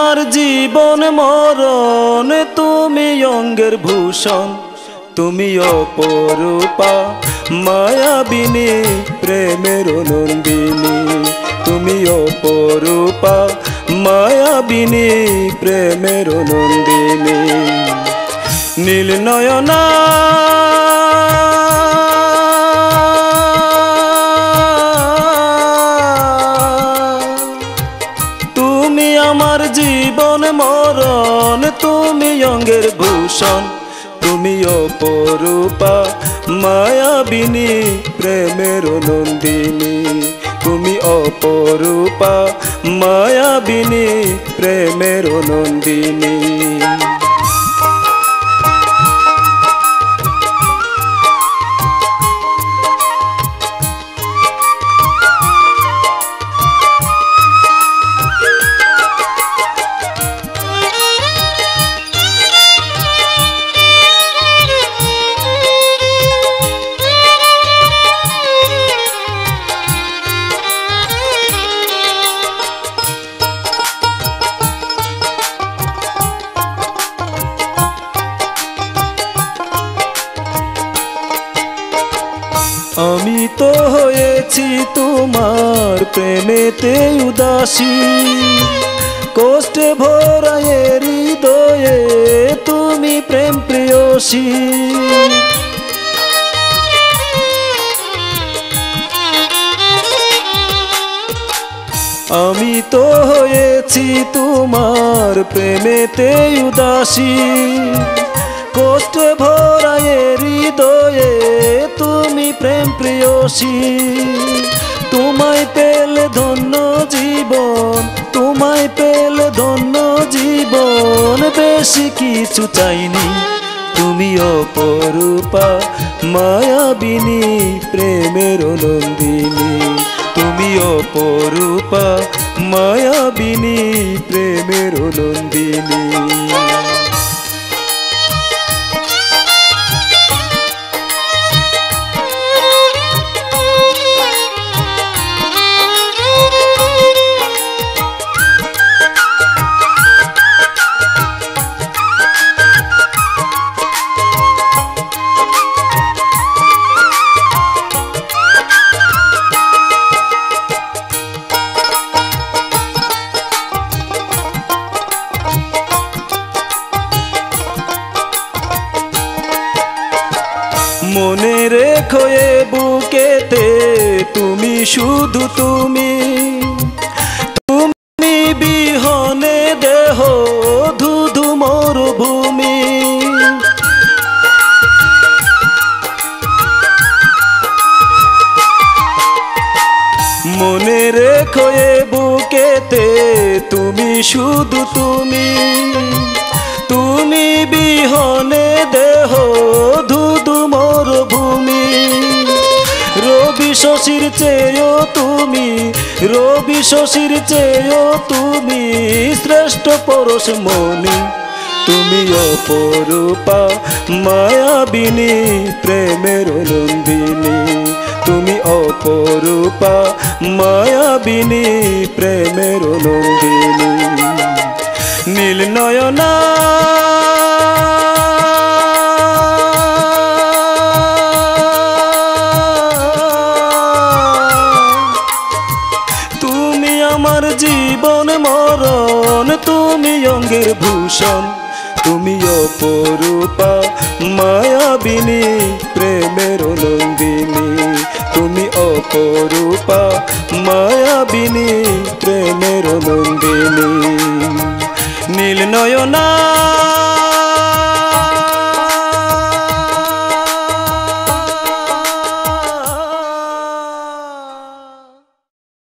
আমার জীবন মরণ, তুমি অঙ্গের ভূষণ, তুমি অপরূপা মায়াবিনী প্রেমের নন্দিনী। তুমি অপরূপা মায়াবিনী প্রেমের নন্দিনী। নীল নয়না তুমি আমার জীবন মরণ, তুমি অঙ্গের ভূষণ, তুমি অপরূপা মায়াবিনী প্রেমের নন্দিনী। তুমি অপরূপা মায়াবিনী প্রেমের নন্দিনী। আমি তো হয়েছি তোমার প্রেমেতে উদাসী, কষ্টে ভরা হৃদয়ে তুমি প্রেম প্রেয়সী। আমি তো হয়েছি তোমার প্রেমেতে উদাসী, কষ্টে ভরা হৃদয়ে তুমি প্রেম প্রেয়সী। তোমায় পেলে ধন্য জীবন, তোমায় পেলে ধন্য জীবন, বেশি কিছু চাইনি। তুমি অপরূপা মায়াবিনী প্রেমের নন্দিনী। তুমি অপরূপা মায়াবিনী প্রেমের নন্দিনী। মনে রেখো এ বুকেতে তুমি, শুধু তুমি, তুমি বিহনে দেহ ধুধু মরুভূমি। মনে রেখো এ বুকেতে তুমি, শুধু তুমি, তুমি বিহনে দেহ ধুধু মরুভূমি। রবি শশীর চেয়েও তুমি, রবি শশীর চেয়েও তুমি শ্রেষ্ঠ পরশ মনি। তুমি অপরূপা মায়াবিনী প্রেমের নন্দিনী। তুমি অপরূপা মায়াবিনী প্রেমের নন্দিনী। নীল নয়না তুমি আমার জীবন মরণ, তুমি অঙ্গের ভূষণ, তুমি অপরূপা মায়াবিনী প্রেমের নন্দিনী। তুমি অপরূপা মায়াবিনী প্রেমের নন্দিনী। নীল নয়না